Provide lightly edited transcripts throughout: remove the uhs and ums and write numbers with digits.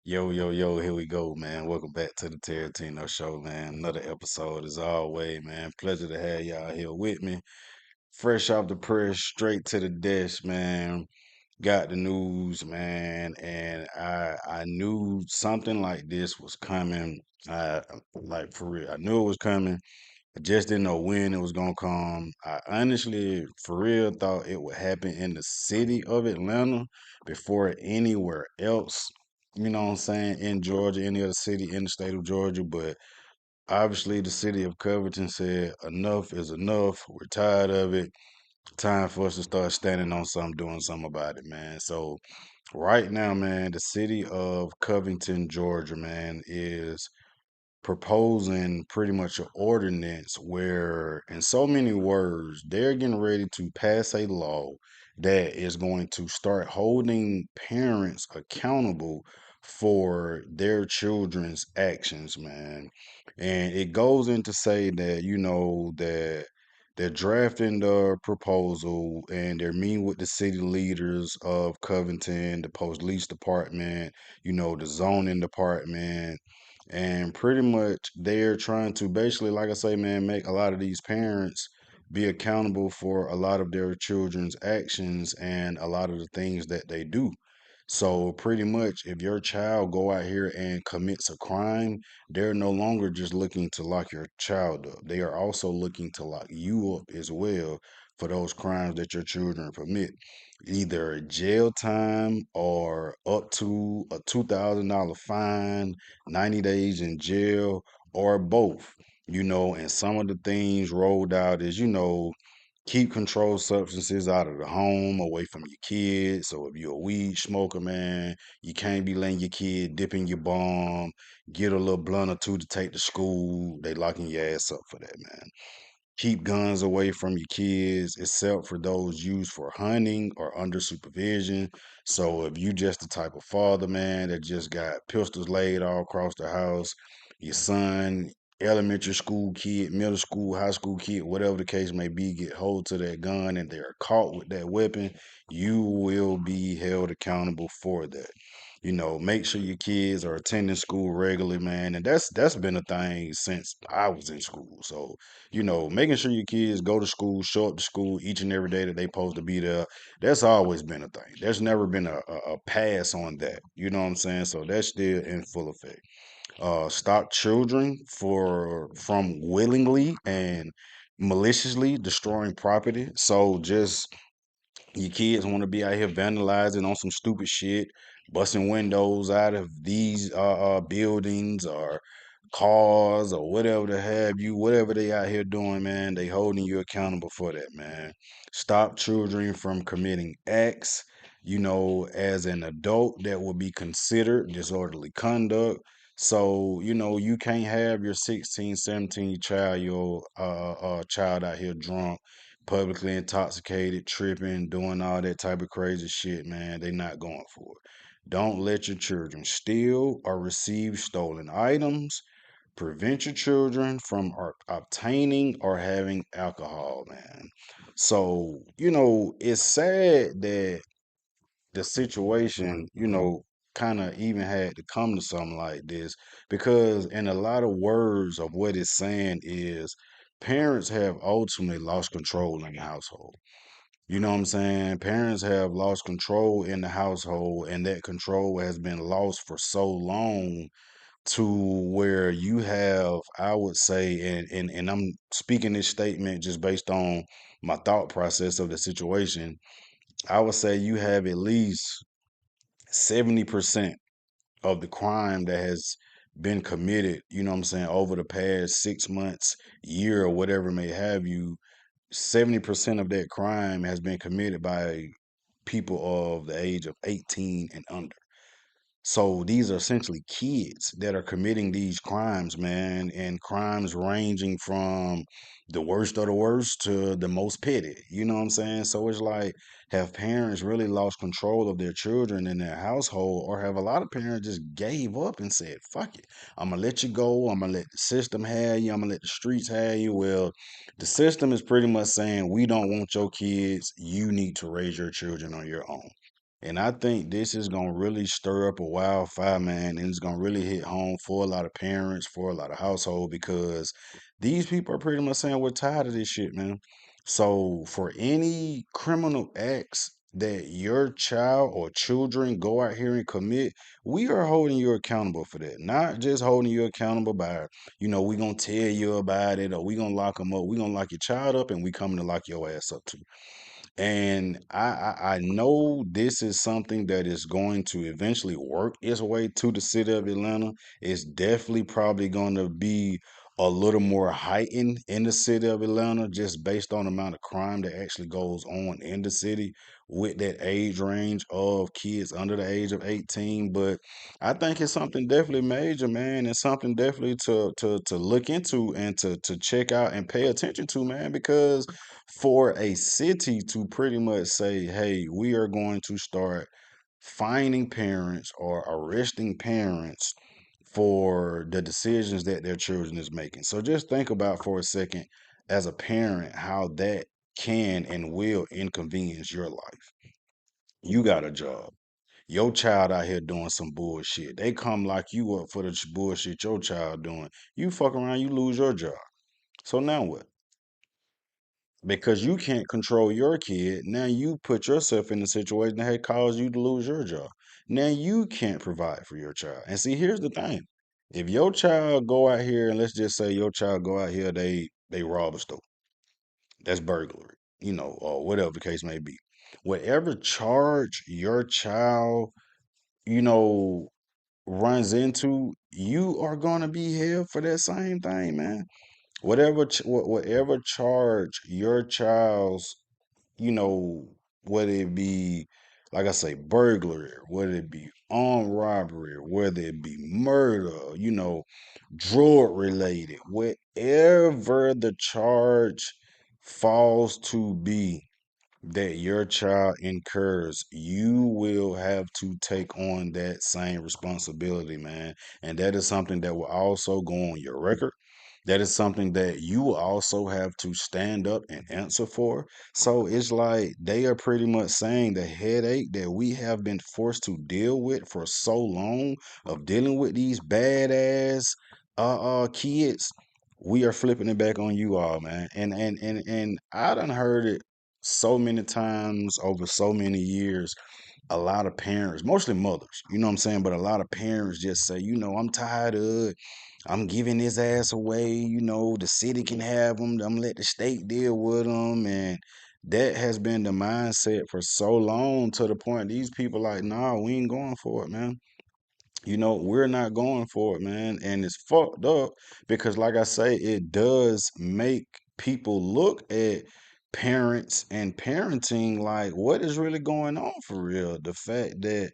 Yo, yo, yo, here we go, man. Welcome back to the Tarantino Show, man. Another episode as always, man. Pleasure to have y'all here with me. Fresh off the press, straight to the desk, man. Got the news, man, and I knew something like this was coming. Like for real. I knew it was coming. I just didn't know when it was gonna come. I honestly, for real, thought it would happen in the city of Atlanta before anywhere else. You know what I'm saying? In Georgia, any other city in the state of Georgia, but obviously the city of Covington said enough is enough. We're tired of it. Time for us to start standing on something, doing something about it, man. So right now, man, the city of Covington, Georgia, man, is proposing pretty much an ordinance where, in so many words, they're getting ready to pass a law that is going to start holding parents accountable for their children's actions, man. And it goes into say that, that they're drafting the proposal and they're meeting with the city leaders of Covington, the police department, the zoning department, and pretty much they're trying to basically, like I say, man, make a lot of these parents be accountable for a lot of their children's actions and a lot of the things that they do. So pretty much if your child go out here and commits a crime, they're no longer just looking to lock your child up. They are also looking to lock you up as well for those crimes that your children commit. Either jail time or up to a $2,000 fine, 90 days in jail, or both. And some of the things rolled out is, keep controlled substances out of the home, away from your kids. So if you're a weed smoker, man, you can't be letting your kid dip in your bomb, get a little blunt or two to take to school. They locking your ass up for that, man. Keep guns away from your kids, except for those used for hunting or under supervision. So if you just the type of father, man, that just got pistols laid all across the house, your son, elementary school kid, middle school, high school kid, whatever the case may be, get hold to that gun and they're caught with that weapon, you will be held accountable for that. Make sure your kids are attending school regularly, man. And that's been a thing since I was in school. So making sure your kids go to school, show up to school each and every day that they supposed to be there. That's always been a thing. There's never been a pass on that. You know what I'm saying? So that's still in full effect. Stop children from willingly and maliciously destroying property. So just your kids want to be out here vandalizing on some stupid shit, busting windows out of these buildings or cars or whatever the have you, whatever they out here doing, man, they holding you accountable for that, man. Stop children from committing acts, as an adult that will be considered disorderly conduct. So, you can't have your 16, 17 child, your child out here drunk, publicly intoxicated, tripping, doing all that type of crazy shit, man. They not going for it. Don't let your children steal or receive stolen items. Prevent your children from obtaining or having alcohol, man. So, it's sad that the situation, kind of even had to come to something like this because, in a lot of words of what it's saying, is parents have ultimately lost control in the household. You know what I'm saying? Parents have lost control in the household, and that control has been lost for so long to where you have, I would say, and I'm speaking this statement just based on my thought process of the situation. I would say you have at least 70% of the crime that has been committed, you know what I'm saying, over the past 6 months, year, or whatever may have you. 70% of that crime has been committed by people of the age of 18 and under. So these are essentially kids that are committing these crimes, man, and crimes ranging from the worst of the worst to the most petty. You know what I'm saying? So it's like, have parents really lost control of their children in their household, or have a lot of parents just gave up and said, fuck it, I'm gonna let you go, I'm gonna let the system have you, I'm gonna let the streets have you? Well, the system is pretty much saying, we don't want your kids, you need to raise your children on your own. And I think this is gonna really stir up a wildfire, man, and it's gonna really hit home for a lot of parents, for a lot of households, because these people are pretty much saying we're tired of this shit, man. So for any criminal acts that your child or children go out here and commit, we are holding you accountable for that. Not just holding you accountable by, we gonna tell you about it, or we gonna lock them up. We gonna lock your child up, and we coming to lock your ass up too. And I know this is something that is going to eventually work its way to the city of Atlanta. It's definitely probably going to be a little more heightened in the city of Atlanta just based on the amount of crime that actually goes on in the city with that age range of kids under the age of 18. But I think it's something definitely major, man, and something definitely to look into and to check out and pay attention to, man, because for a city to pretty much say, hey, we are going to start fining parents or arresting parents for the decisions that their children is making. So just think about for a second as a parent how that can and will inconvenience your life. You got a job. Your child out here doing some bullshit. They come lock you up for the bullshit your child doing. You fuck around, you lose your job. So now what? Because you can't control your kid. Now you put yourself in a situation that had caused you to lose your job. Now you can't provide for your child. And see, here's the thing. If your child go out here and let's just say your child go out here, they rob a store. That's burglary, or whatever the case may be. Whatever charge your child, you know, runs into, you are gonna be held for that same thing, man. Whatever charge your child's, you know, whether it be, like I say, burglary, whether it be armed robbery, whether it be murder, drug related, whatever the charge falls to be that your child incurs, you will have to take on that same responsibility, man. And that is something that will also go on your record. That is something that you will also have to stand up and answer for. So it's like they are pretty much saying the headache that we have been forced to deal with for so long of dealing with these badass kids, we are flipping it back on you all, man. And I done heard it so many times over so many years. A lot of parents, mostly mothers, you know what I'm saying, but a lot of parents just say, I'm tired of it. I'm giving his ass away. The city can have him. I'm let the state deal with him. And that has been the mindset for so long to the point these people like, nah, we ain't going for it, man. We're not going for it, man. And it's fucked up because, like I say, it does make people look at parents and parenting like what is really going on for real. The fact that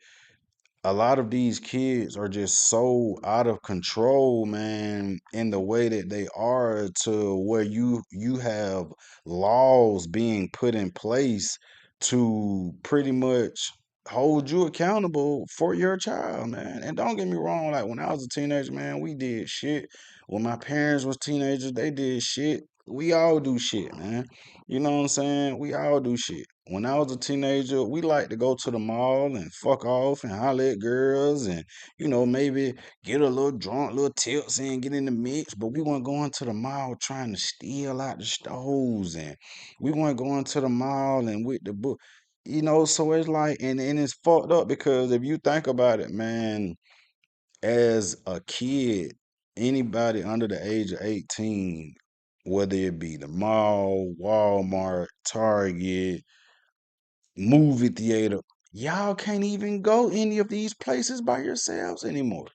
a lot of these kids are just so out of control, man, in the way that they are, to where you have laws being put in place to pretty much hold you accountable for your child, man. And don't get me wrong, like when I was a teenager, man, we did shit. When my parents was teenagers, they did shit. We all do shit, man. You know what I'm saying? We all do shit. When I was a teenager, we like to go to the mall and fuck off and holler at girls and, maybe get a little drunk, little tipsy and get in the mix. But we weren't going to the mall trying to steal out the stores, and we weren't going to the mall and with the book. So it's like, and it's fucked up because if you think about it, man, as a kid, anybody under the age of 18, whether it be the mall, Walmart, Target, movie theater, y'all can't even go any of these places by yourselves anymore.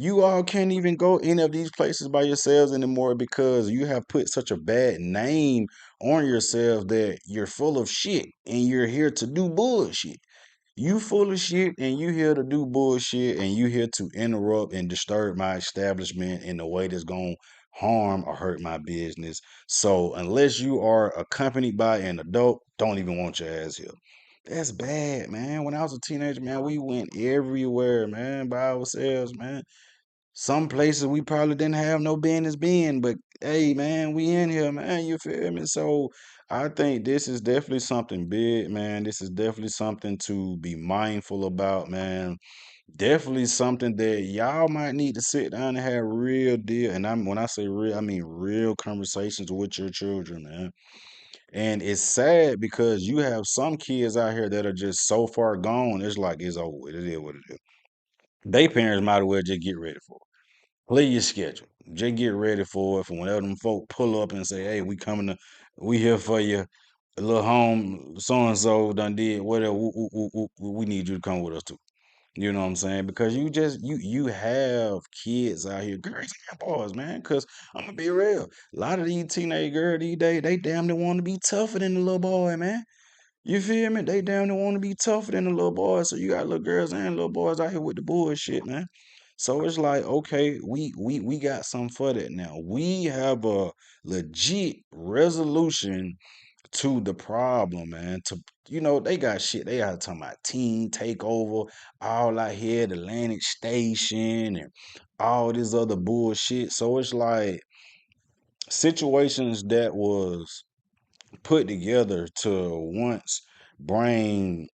You all can't even go any of these places by yourselves anymore because you have put such a bad name on yourself that you're full of shit and you're here to do bullshit. You full of shit and you here to do bullshit and you here to interrupt and disturb my establishment in a way that's going to harm or hurt my business. So unless you are accompanied by an adult, don't even want your ass here. That's bad, man. When I was a teenager, man, we went everywhere, man, by ourselves, man. Some places we probably didn't have no business being, but hey, man, we in here, man. You feel me? So I think this is definitely something big, man. This is definitely something to be mindful about, man. Definitely something that y'all might need to sit down and have real deal. And I'm when I say real, I mean real conversations with your children, man. And it's sad because you have some kids out here that are just so far gone. It's like it's over with. It is what it is. They parents might as well just get ready for it. Play your schedule. Just get ready for it. For whenever them folk pull up and say, "Hey, we coming to, we here for you." A little home, so and so done did whatever. We need you to come with us too. You know what I'm saying? Because you have kids out here, girls and boys, man. Because I'm gonna be real, a lot of these teenage girls these days, they damn near want to be tougher than the little boy, man. You feel me? They down there want to be tougher than the little boys. So you got little girls and little boys out here with the bullshit, man. So it's like, okay, we got something for that now. We have a legit resolution to the problem, man. To they got shit. They are talking about teen takeover, all out here, the Atlantic Station, and all this other bullshit. So it's like situations that was put together to once bring,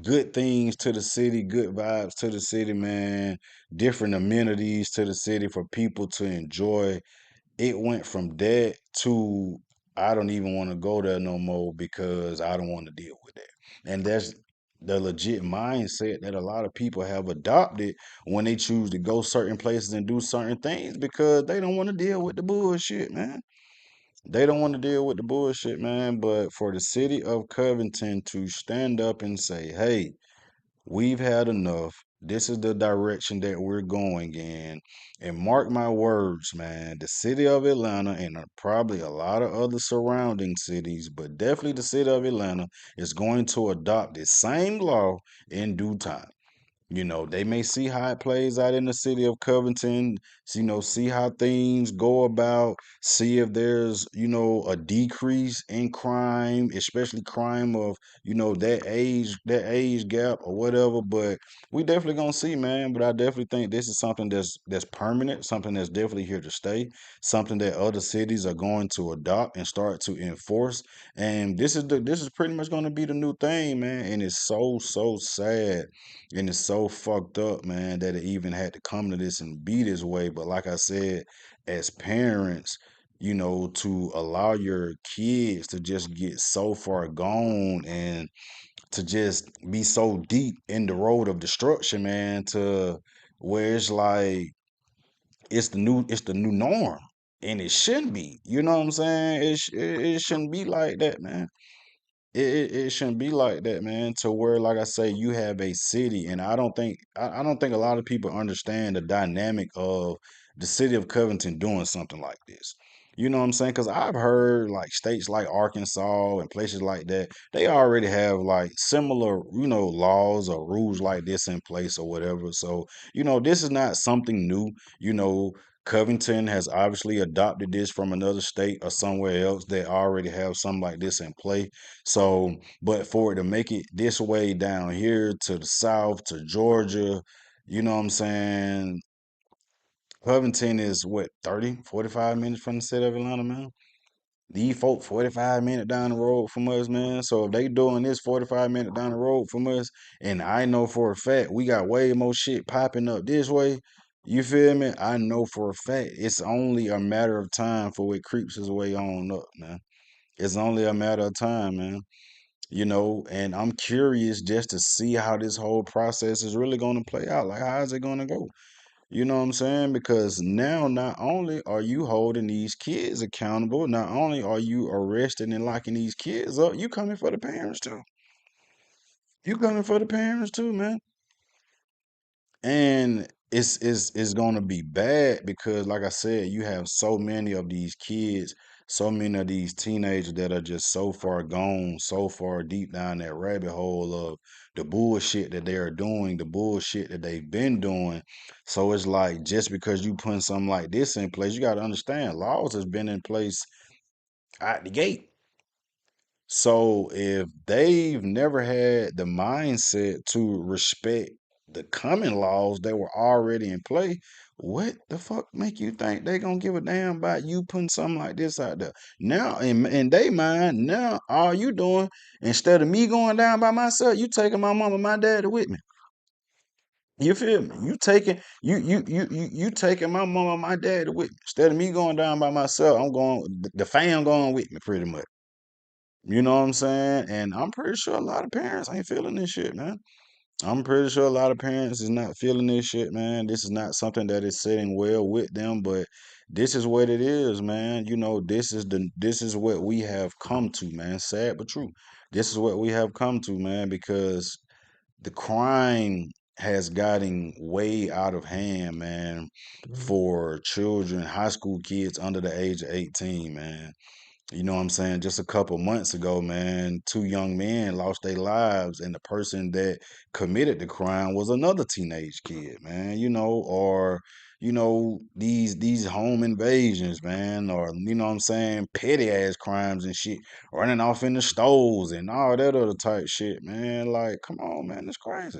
good things to the city, good vibes to the city, man, different amenities to the city for people to enjoy. It went from that to I don't even want to go there no more because I don't want to deal with that. And that's the legit mindset that a lot of people have adopted when they choose to go certain places and do certain things because they don't want to deal with the bullshit, man. They don't want to deal with the bullshit, man. But for the city of Covington to stand up and say, hey, we've had enough. This is the direction that we're going in. And mark my words, man, the city of Atlanta and probably a lot of other surrounding cities, but definitely the city of Atlanta is going to adopt the same law in due time. They may see how it plays out in the city of Covington, see how things go about, see if there's, a decrease in crime, especially crime of, that age gap or whatever. But we definitely gonna see, man. But I definitely think this is something that's permanent, something that's definitely here to stay, something that other cities are going to adopt and start to enforce. And this is pretty much gonna be the new thing, man. And it's so sad and it's so fucked up, man, that it even had to come to this and be this way. But like I said, as parents, to allow your kids to just get so far gone and to just be so deep in the road of destruction, man, to where it's like it's the new norm. And it shouldn't be. You know what I'm saying? It shouldn't be like that, man. It shouldn't be like that, man. To where, like I say, you have a city, and I don't think a lot of people understand the dynamic of the city of Covington doing something like this. You know what I'm saying? Because I've heard like states like Arkansas and places like that, they already have like similar, laws or rules like this in place or whatever. So, this is not something new. You know, Covington has obviously adopted this from another state or somewhere else that already have something like this in play. So, but for it to make it this way down here to the south, to Georgia, you know what I'm saying? Covington is what, 30, 45 minutes from the city of Atlanta, man? These folk 45 minutes down the road from us, man. So if they doing this 45 minutes down the road from us, and I know for a fact we got way more shit popping up this way, you feel me? I know for a fact it's only a matter of time for it creeps its way on up, man. It's only a matter of time, man. And I'm curious just to see how this whole process is really going to play out. Like, how is it going to go? You know what I'm saying? Because now, not only are you holding these kids accountable, not only are you arresting and locking these kids up, you coming for the parents too. You coming for the parents too, man. And it's gonna be bad because, like I said, you have so many of these kids, so many of these teenagers that are just so far gone, so far deep down that rabbit hole of the bullshit that they are doing, the bullshit that they've been doing. So it's like just because you put something like this in place, you got to understand laws has been in place out the gate. So if they've never had the mindset to respect the common laws that were already in play, what the fuck make you think they gonna give a damn about you putting something like this out there? Now, in they mind, now all you doing, instead of me going down by myself, you taking my mama, my daddy with me. You feel me? You taking my mama, my daddy with me. Instead of me going down by myself, I'm going the fam going with me pretty much. You know what I'm saying? And I'm pretty sure a lot of parents ain't feeling this shit, man. I'm pretty sure a lot of parents is not feeling this shit, man. This is not something that is sitting well with them, but this is what it is, man. You know, this is what we have come to, man. Sad but true. This is what we have come to, man, because the crime has gotten way out of hand, man, for children, high school kids under the age of 18, man. You know what I'm saying? Just a couple months ago, man, two young men lost their lives, and the person that committed the crime was another teenage kid, man. Or these home invasions, man, or what I'm saying, petty ass crimes and shit, running off in the stores and all that other type shit, man. Like, come on, man, it's crazy.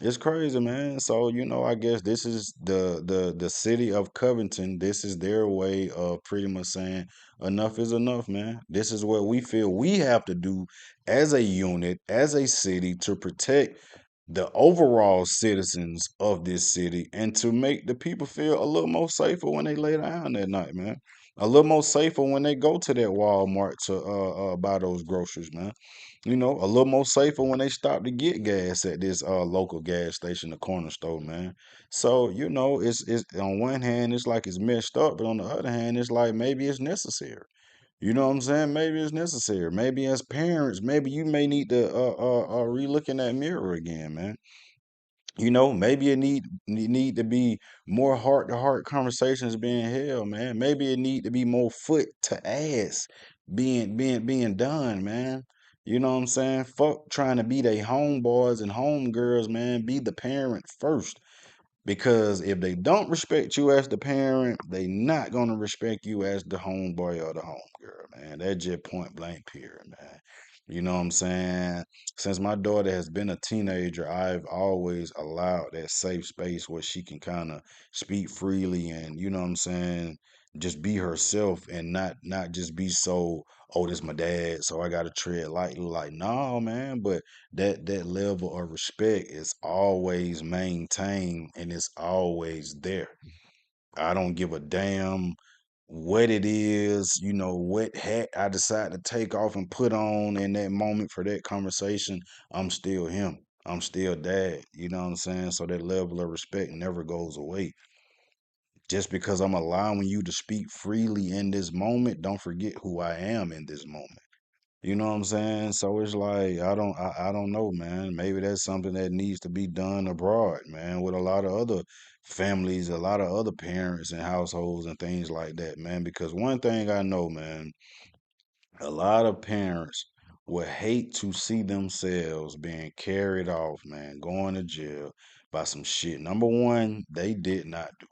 It's crazy, man. So, I guess this is the city of Covington. This is their way of pretty much saying enough is enough, man. This is what we feel we have to do as a unit, as a city to protect the overall citizens of this city and to make the people feel a little more safer when they lay down that night, man. A little more safer when they go to that Walmart to buy those groceries, man. A little more safer when they stop to get gas at this local gas station, the corner store, man. So, it's on one hand it's like it's messed up, but on the other hand, it's like maybe it's necessary. You know what I'm saying? Maybe it's necessary. Maybe as parents, maybe you may need to relook in that mirror again, man. Maybe it need to be more heart to heart conversations being held, man. Maybe it need to be more foot to ass being done, man. You know what I'm saying? Fuck trying to be they homeboys and homegirls, man. Be the parent first. Because if they don't respect you as the parent, they not gonna respect you as the homeboy or the homegirl, man. That's just point blank period, man. You know what I'm saying? Since my daughter has been a teenager, I've always allowed that safe space where she can kind of speak freely and you know what I'm saying, just be herself and not just be so, oh, this my dad, so I gotta tread lightly. Like, no, man, but that level of respect is always maintained and it's always there. I don't give a damn what it is, what hat I decide to take off and put on in that moment for that conversation. I'm still him. I'm still dad. You know what I'm saying? So that level of respect never goes away. Just because I'm allowing you to speak freely in this moment, don't forget who I am in this moment. You know what I'm saying? So it's like I don't know, man. Maybe that's something that needs to be done abroad, man, with a lot of other families, a lot of other parents and households and things like that, man. Because one thing I know, man, a lot of parents would hate to see themselves being carried off, man, going to jail by some shit. Number one, they did not do.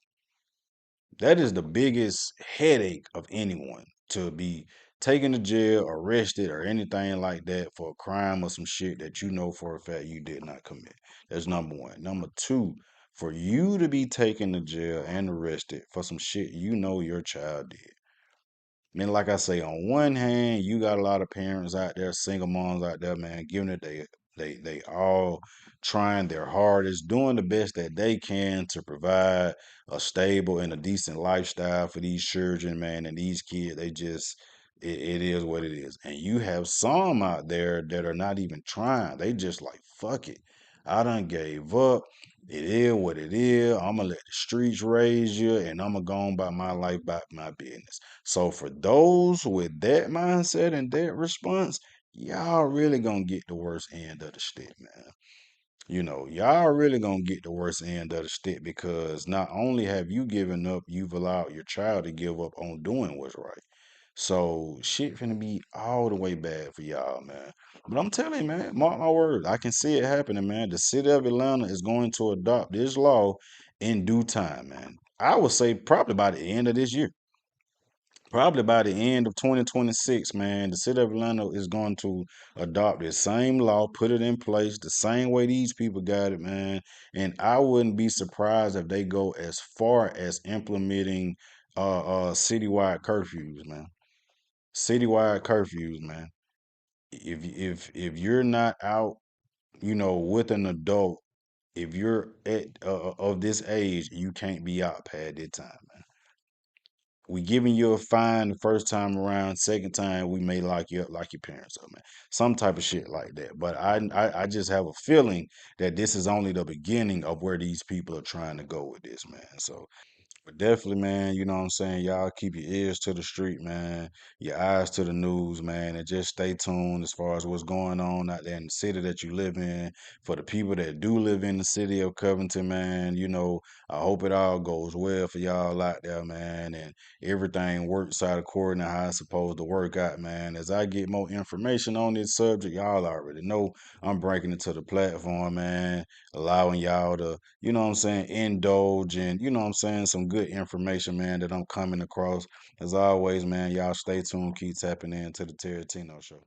That is the biggest headache of anyone to be taken to jail, arrested, or anything like that for a crime or some shit that you know for a fact you did not commit. That's number one. Number two, for you to be taken to jail and arrested for some shit you know your child did. And like I say, on one hand, you got a lot of parents out there, single moms out there, man, giving it they all trying their hardest, doing the best that they can to provide a stable and a decent lifestyle for these children, man, and these kids. They just it is what it is. And you have some out there that are not even trying. They just like, fuck it. I done gave up. It is what it is. I'm gonna let the streets raise you, and I'm gonna go on by my life, by my business. So for those with that mindset and that response, y'all really gonna get the worst end of the stick, man. Y'all really gonna get the worst end of the stick because not only have you given up, you've allowed your child to give up on doing what's right. So shit finna be all the way bad for y'all, man. But I'm telling you, man, mark my words, I can see it happening, man. The city of Atlanta is going to adopt this law in due time, man. I would say probably by the end of this year. Probably by the end of 2026, man, the city of Atlanta is going to adopt the same law, put it in place the same way these people got it, man. And I wouldn't be surprised if they go as far as implementing citywide curfews, man. Citywide curfews, man. If you're not out, with an adult, if you're at of this age, you can't be out past that time, man. We giving you a fine the first time around. Second time, we may lock you up like your parents up, man. Some type of shit like that. But I just have a feeling that this is only the beginning of where these people are trying to go with this, man. So but definitely, man, you know what I'm saying? Y'all keep your ears to the street, man, your eyes to the news, man, and just stay tuned as far as what's going on out there in the city that you live in. For the people that do live in the city of Covington, man, I hope it all goes well for y'all out there, man, and everything works out according to how it's supposed to work out, man. As I get more information on this subject, y'all already know I'm breaking it to the platform, man, allowing y'all to indulge in, some good information, man, that I'm coming across. As always, man, y'all stay tuned, keep tapping in to the Tarantino Show.